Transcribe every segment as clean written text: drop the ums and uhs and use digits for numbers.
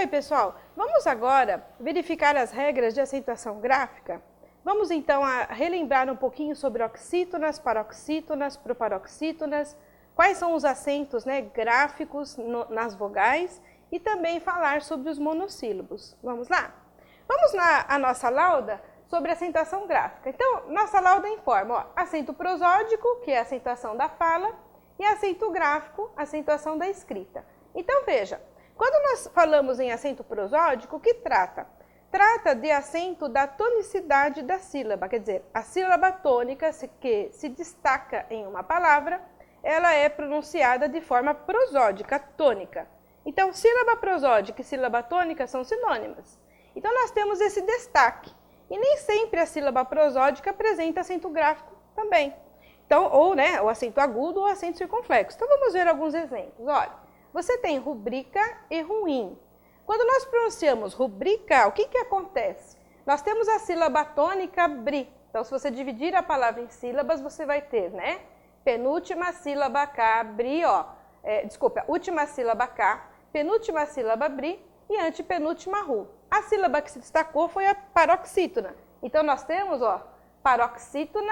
Oi, pessoal! Vamos agora verificar as regras de acentuação gráfica? Vamos então relembrar um pouquinho sobre oxítonas, paroxítonas, proparoxítonas, quais são os acentos, né, gráficos nas vogais e também falar sobre os monossílabos. Vamos lá? Vamos à nossa lauda sobre acentuação gráfica. Então, nossa lauda informa, ó, acento prosódico, que é a acentuação da fala, e acento gráfico, acentuação da escrita. Então, veja, quando nós falamos em acento prosódico, o que trata? Trata de acento da tonicidade da sílaba, quer dizer, a sílaba tônica que se destaca em uma palavra, ela é pronunciada de forma prosódica, tônica. Então, sílaba prosódica e sílaba tônica são sinônimas. Então, nós temos esse destaque. E nem sempre a sílaba prosódica apresenta acento gráfico também. Então, ou né, o acento agudo ou acento circunflexo. Então, vamos ver alguns exemplos. Olha, você tem rubrica e ruim. Quando nós pronunciamos rubrica, o que acontece? Nós temos a sílaba tônica bri. Então, se você dividir a palavra em sílabas, você vai ter, né? Penúltima sílaba K, bri, ó. Última sílaba K, penúltima sílaba bri e antepenúltima ru. A sílaba que se destacou foi a paroxítona. Então, nós temos, ó, paroxítona,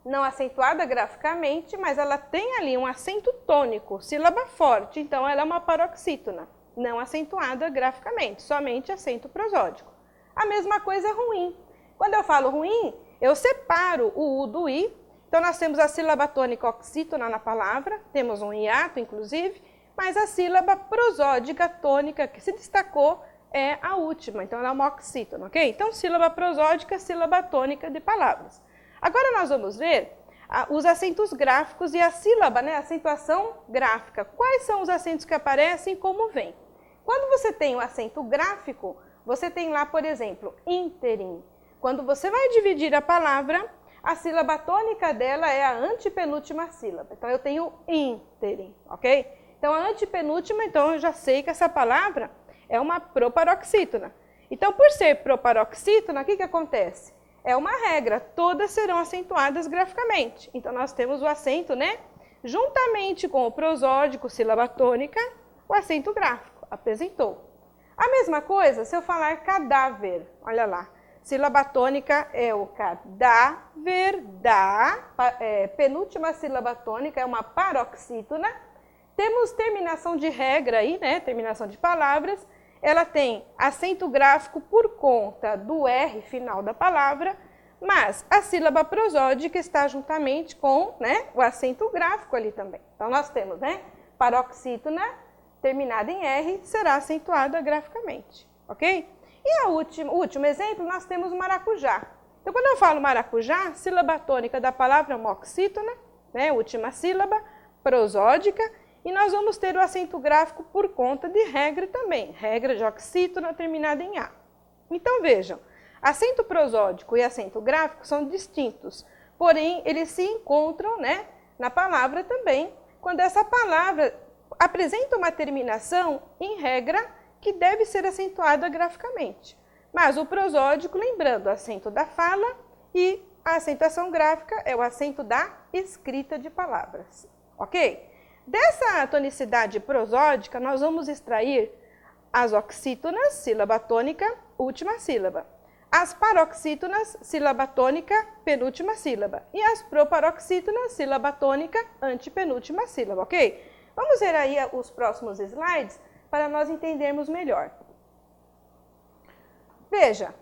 não acentuada graficamente, mas ela tem ali um acento tônico, sílaba forte, então ela é uma paroxítona, não acentuada graficamente, somente acento prosódico. A mesma coisa é ruim. Quando eu falo ruim, eu separo o U do I, então nós temos a sílaba tônica oxítona na palavra, temos um hiato inclusive, mas a sílaba prosódica tônica que se destacou é a última, então ela é uma oxítona, ok? Então sílaba prosódica, sílaba tônica de palavras. Agora nós vamos ver os acentos gráficos e a sílaba, né, a acentuação gráfica. Quais são os acentos que aparecem e como vem? Quando você tem o acento gráfico, você tem lá, por exemplo, ínterim. Quando você vai dividir a palavra, a sílaba tônica dela é a antepenúltima sílaba. Então, eu tenho ínterim, ok? Então, a antepenúltima, então eu já sei que essa palavra é uma proparoxítona. Então, por ser proparoxítona, o que acontece? É uma regra, todas serão acentuadas graficamente. Então, nós temos o acento, né? Juntamente com o prosódico, sílaba tônica, o acento gráfico, apresentou. A mesma coisa se eu falar cadáver, olha lá. Sílaba tônica é o cadáver, penúltima sílaba tônica é uma paroxítona. Temos terminação de regra aí, né? Terminação de palavras. Ela tem acento gráfico por conta do R final da palavra, mas a sílaba prosódica está juntamente com, né, o acento gráfico ali também. Então, nós temos, né, paroxítona, terminada em R, será acentuada graficamente, ok? E o último exemplo, nós temos maracujá. Então, quando eu falo maracujá, sílaba tônica da palavra é uma oxítona, né, última sílaba, prosódica, e nós vamos ter o acento gráfico por conta de regra também, regra de oxítona terminada em A. Então, vejam, acento prosódico e acento gráfico são distintos, porém, eles se encontram, né, na palavra também, quando essa palavra apresenta uma terminação em regra que deve ser acentuada graficamente. Mas o prosódico, lembrando, o acento da fala e a acentuação gráfica é o acento da escrita de palavras, ok? Dessa tonicidade prosódica, nós vamos extrair as oxítonas, sílaba tônica, última sílaba. As paroxítonas, sílaba tônica, penúltima sílaba. E as proparoxítonas, sílaba tônica, antepenúltima sílaba, ok? Vamos ver aí os próximos slides para nós entendermos melhor. Veja,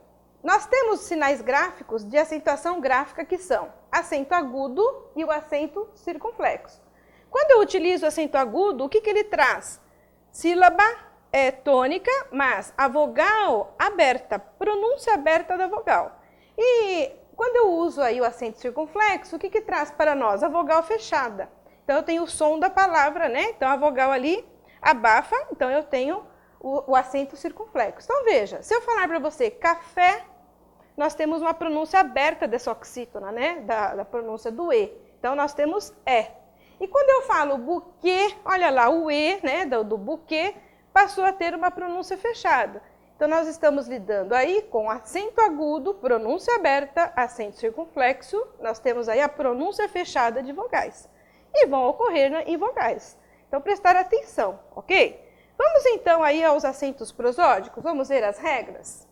nós temos sinais gráficos de acentuação gráfica que são acento agudo e o acento circunflexo. Quando eu utilizo o acento agudo, o que ele traz? Sílaba tônica, mas a vogal aberta, pronúncia aberta da vogal. E quando eu uso aí o acento circunflexo, o que traz para nós? A vogal fechada. Então, eu tenho o som da palavra, né? Então, a vogal ali abafa, então eu tenho o acento circunflexo. Então, veja, se eu falar para você café, nós temos uma pronúncia aberta dessa oxítona, né? Da pronúncia do E. Então, nós temos E. E quando eu falo buquê, olha lá, o E, né, do buquê, passou a ter uma pronúncia fechada. Então, nós estamos lidando aí com acento agudo, pronúncia aberta, acento circunflexo, nós temos aí a pronúncia fechada de vogais. E vão ocorrer em vogais. Então, prestar atenção, ok? Vamos então aí aos acentos prosódicos, vamos ver as regras?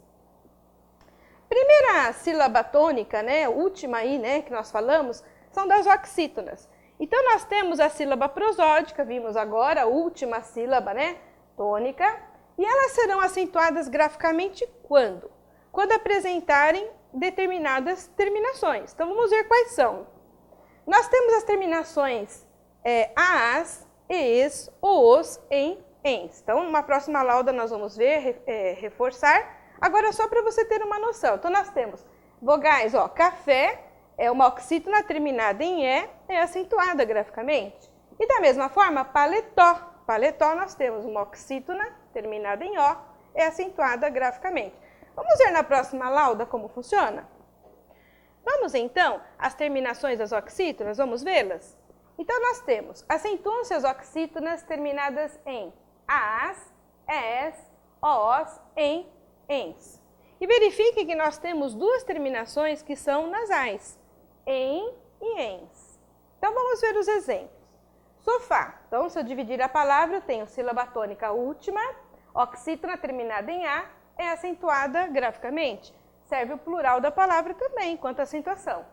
Primeira sílaba tônica, né, última aí, né, que nós falamos, são das oxítonas. Então nós temos a sílaba prosódica, vimos agora a última sílaba, né, tônica, e elas serão acentuadas graficamente quando? Quando apresentarem determinadas terminações. Então vamos ver quais são. Nós temos as terminações as, es, os, em, ens. Então, numa próxima lauda nós vamos ver, reforçar. Agora, só para você ter uma noção. Então, nós temos vogais, ó, café, é uma oxítona terminada em é acentuada graficamente. E da mesma forma, paletó. Paletó, nós temos uma oxítona terminada em ó, é acentuada graficamente. Vamos ver na próxima lauda como funciona? Vamos então às terminações das oxítonas, vamos vê-las? Então, nós temos acentuam-se as oxítonas terminadas em as, es, os, em, ens. E verifique que nós temos duas terminações que são nasais, em e ens. Então, vamos ver os exemplos. Sofá. Então, se eu dividir a palavra, eu tenho sílaba tônica última, oxítona terminada em a, é acentuada graficamente. Serve o plural da palavra também, quanto acentuação.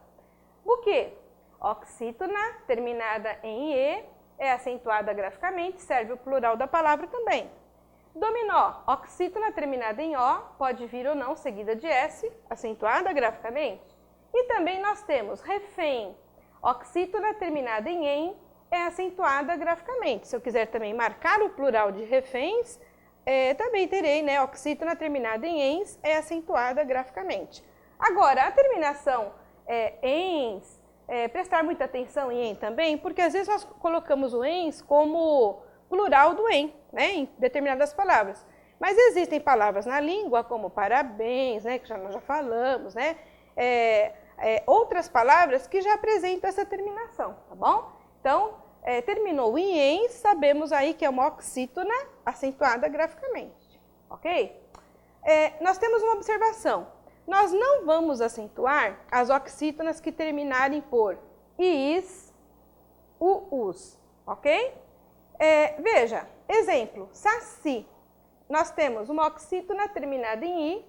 Buquê. Oxítona terminada em e, é acentuada graficamente, serve o plural da palavra também. Dominó. Oxítona terminada em o, pode vir ou não seguida de s, acentuada graficamente. E também nós temos refém. Oxítona terminada em, é acentuada graficamente. Se eu quiser também marcar o plural de reféns, também terei, né? Oxítona terminada em ens é acentuada graficamente. Agora, a terminação ens, prestar muita atenção em também, porque às vezes nós colocamos o ens como plural do em, né? Em determinadas palavras. Mas existem palavras na língua, como parabéns, né? Que nós já falamos, né? Outras palavras que já apresentam essa terminação, tá bom? Então, terminou em ens, sabemos aí que é uma oxítona acentuada graficamente, ok? Nós temos uma observação. Nós não vamos acentuar as oxítonas que terminarem por is, us, ok? Veja, exemplo, saci. Nós temos uma oxítona terminada em i,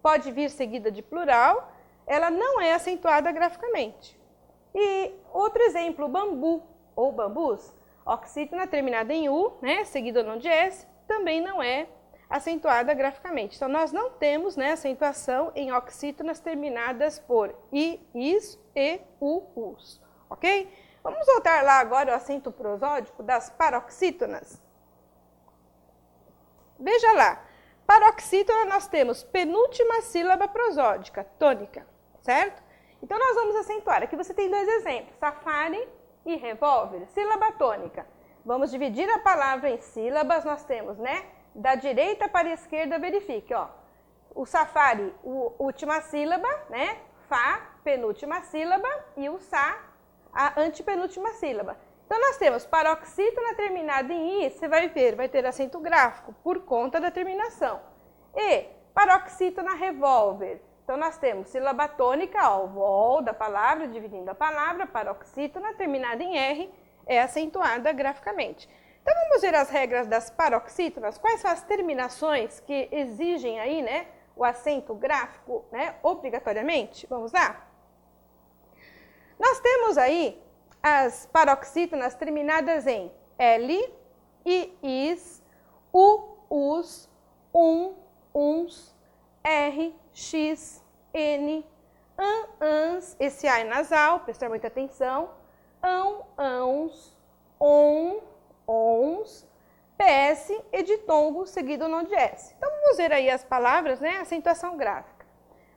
pode vir seguida de plural, ela não é acentuada graficamente. E outro exemplo, bambu ou bambus, oxítona terminada em u, né, seguida ou não de s, também não é acentuada graficamente. Então, nós não temos, né, acentuação em oxítonas terminadas por i, is, e, us, ok? Vamos voltar lá agora ao acento prosódico das paroxítonas. Veja lá, paroxítona nós temos penúltima sílaba prosódica, tônica, certo? Então, nós vamos acentuar. Aqui você tem dois exemplos, safari e revólver, sílaba tônica. Vamos dividir a palavra em sílabas, nós temos, né? Da direita para a esquerda, verifique, ó. O safari, última sílaba, né? Fá, penúltima sílaba, e o sa, a antepenúltima sílaba. Então, nós temos paroxítona terminada em i, você vai ver, vai ter acento gráfico, por conta da terminação. E paroxítona revólver. Então, nós temos sílaba tônica, ó, o vol da palavra, dividindo a palavra, paroxítona terminada em R, é acentuada graficamente. Então, vamos ver as regras das paroxítonas, quais são as terminações que exigem aí, né, o acento gráfico, né, obrigatoriamente? Vamos lá? Nós temos aí as paroxítonas terminadas em L, I, is, U, us, uns, R, x, n, ans, esse A é nasal, prestar muita atenção, ãos, ons, PS e ditongo seguido não de S. Então, vamos ver aí as palavras, né, acentuação gráfica.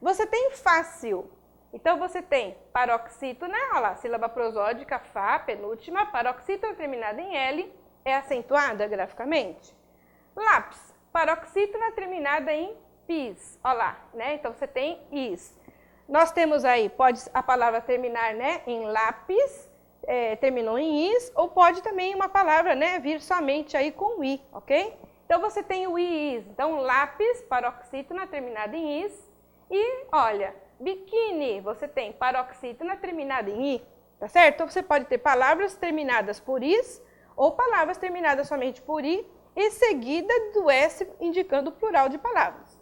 Você tem fácil. Então, você tem paroxítona, olha lá, sílaba prosódica, Fá, penúltima, paroxítona terminada em L, é acentuada graficamente. Lápis, paroxítona terminada em pis, olha lá, né? Então, você tem is. Nós temos aí, pode a palavra terminar, né, em lápis, terminou em is, ou pode também uma palavra, né, vir somente aí com i, ok? Então, você tem o i, is. Então, lápis, paroxítona terminada em is, e, olha, biquíni, você tem paroxítona terminada em i, tá certo? Então, você pode ter palavras terminadas por is, ou palavras terminadas somente por i, e seguida do S indicando o plural de palavras.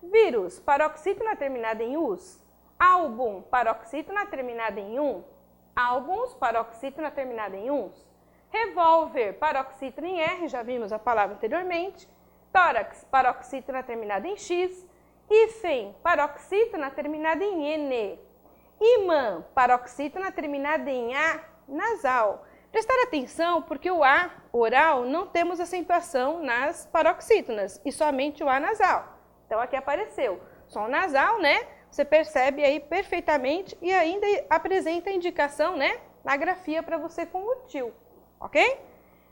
Vírus, paroxítona terminada em us. Álbum, paroxítona terminada em álbuns, paroxítona terminada em uns. Revólver, paroxítona em R, já vimos a palavra anteriormente. Tórax, paroxítona terminada em X. Hífen, paroxítona terminada em N. Imã, paroxítona terminada em A, nasal. Prestar atenção porque o A oral não temos acentuação nas paroxítonas e somente o A nasal. Então aqui apareceu som nasal, né? Você percebe aí perfeitamente e ainda apresenta a indicação, né, na grafia para você com o til, ok?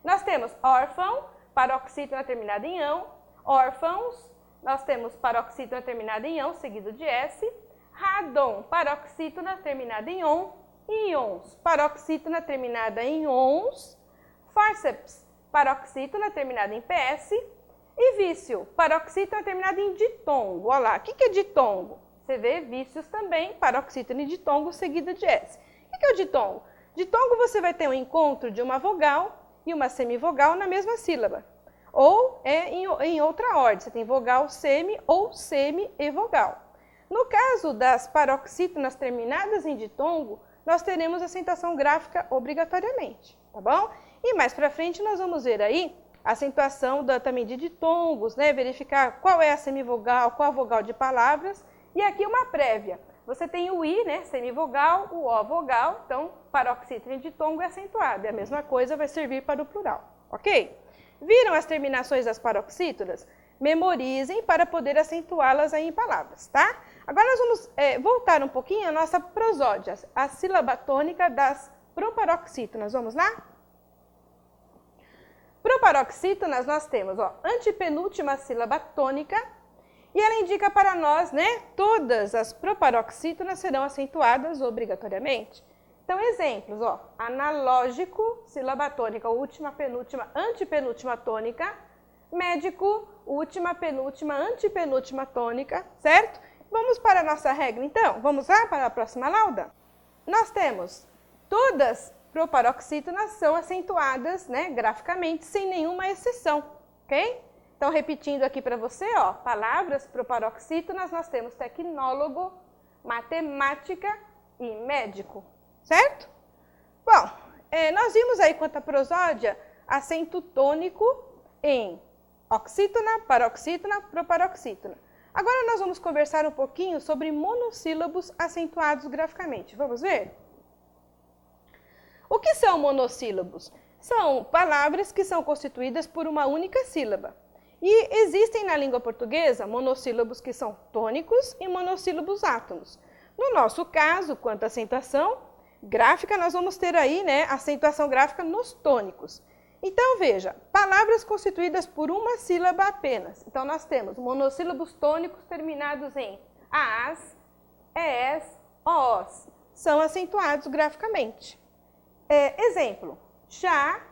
Nós temos órfão, paroxítona terminada em ão. Órfãos, nós temos paroxítona terminada em ão, seguido de S. Radon, paroxítona terminada em on. Íons, paroxítona terminada em ons. Fórceps, paroxítona terminada em PS. E vício, paroxítona terminada em ditongo. Olha lá, o que é ditongo? Você vê vícios também, paroxítona e ditongo seguida de S. O que é o ditongo? Ditongo você vai ter um encontro de uma vogal e uma semivogal na mesma sílaba. Ou em outra ordem, você tem vogal semi ou semi e vogal. No caso das paroxítonas terminadas em ditongo, nós teremos acentuação gráfica obrigatoriamente, tá bom? E mais para frente nós vamos ver aí a acentuação também de ditongos, né? Verificar qual é a semivogal, qual a vogal de palavras. E aqui uma prévia. Você tem o I, né? Semivogal, o O vogal, então paroxítona e ditongo é acentuado. E a mesma coisa vai servir para o plural, ok? Viram as terminações das paroxítonas? Memorizem para poder acentuá-las aí em palavras, tá? Agora nós vamos voltar um pouquinho à nossa prosódia, a sílaba tônica das proparoxítonas. Vamos lá? Proparoxítonas nós temos, ó, antepenúltima sílaba tônica e ela indica para nós, né, todas as proparoxítonas serão acentuadas obrigatoriamente. Então, exemplos, ó, analógico, sílaba tônica, última, penúltima, antepenúltima tônica. Médico, última, penúltima, antepenúltima tônica, certo? Vamos para a nossa regra, então? Vamos lá para a próxima lauda? Nós temos todas proparoxítonas são acentuadas, né, graficamente, sem nenhuma exceção, ok? Então, repetindo aqui para você, ó, palavras proparoxítonas, nós temos tecnólogo, matemática e médico, certo? Bom, nós vimos aí quanto à prosódia, acento tônico em oxítona, paroxítona, proparoxítona. Agora nós vamos conversar um pouquinho sobre monossílabos acentuados graficamente. Vamos ver? O que são monossílabos? São palavras que são constituídas por uma única sílaba. E existem na língua portuguesa monossílabos que são tônicos e monossílabos átonos. No nosso caso, quanto à acentuação gráfica, nós vamos ter aí, né, acentuação gráfica nos tônicos. Então, veja, palavras constituídas por uma sílaba apenas. Então, nós temos monossílabos tônicos terminados em AS, ES, OOS. São acentuados graficamente. Exemplo, chá,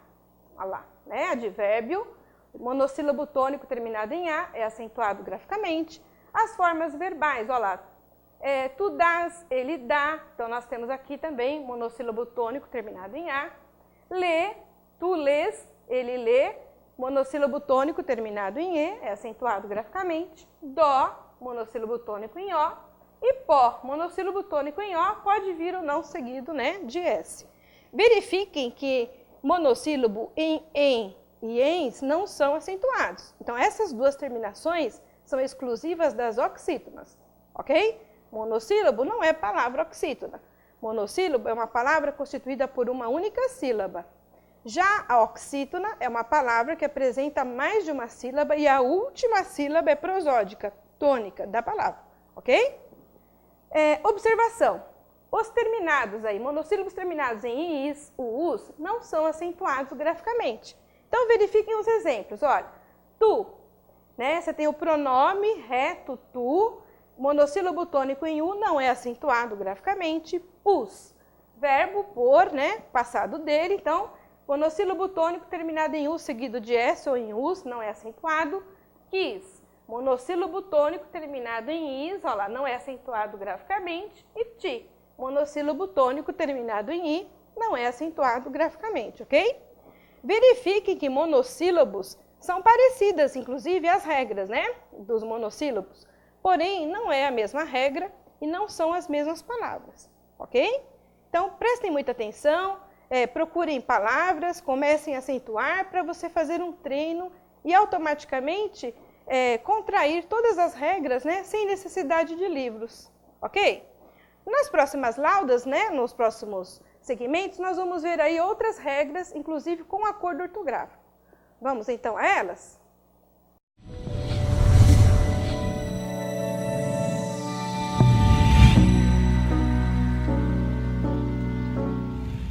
olha lá, né, advérbio, monossílabo tônico terminado em A é acentuado graficamente. As formas verbais, olha lá, tu dás, ele dá. Então, nós temos aqui também monossílabo tônico terminado em A. Lê, tu lês, ele lê, monossílabo tônico terminado em E, é acentuado graficamente. Dó, monossílabo tônico em O. E pó, monossílabo tônico em O, pode vir ou não seguido, né, de S. Verifiquem que monossílabo em e ens não são acentuados. Então, essas duas terminações são exclusivas das oxítonas, ok? Monossílabo não é palavra oxítona. Monossílabo é uma palavra constituída por uma única sílaba. Já a oxítona é uma palavra que apresenta mais de uma sílaba e a última sílaba é prosódica, tônica da palavra, ok? Observação. Os terminados aí, monossílabos terminados em is, us, não são acentuados graficamente. Então, verifiquem os exemplos. Olha, tu, né? Você tem o pronome reto, tu, monossílabo tônico em u não é acentuado graficamente. Pus, verbo por, né? Passado dele, então, monossílabo tônico terminado em u seguido de s ou em us não é acentuado. Quis, monossílabo tônico terminado em is, olha lá, não é acentuado graficamente. E ti, monossílabo tônico terminado em i não é acentuado graficamente, ok? Verifique que monossílabos São parecidas, inclusive, as regras, né, dos monossílabos. Porém, não é a mesma regra e não são as mesmas palavras, ok? Então, prestem muita atenção, procurem palavras, comecem a acentuar para você fazer um treino e automaticamente contrair todas as regras, né, sem necessidade de livros, ok? Nas próximas laudas, né, nos próximos segmentos, nós vamos ver aí outras regras, inclusive com acordo ortográfico. Vamos então a elas?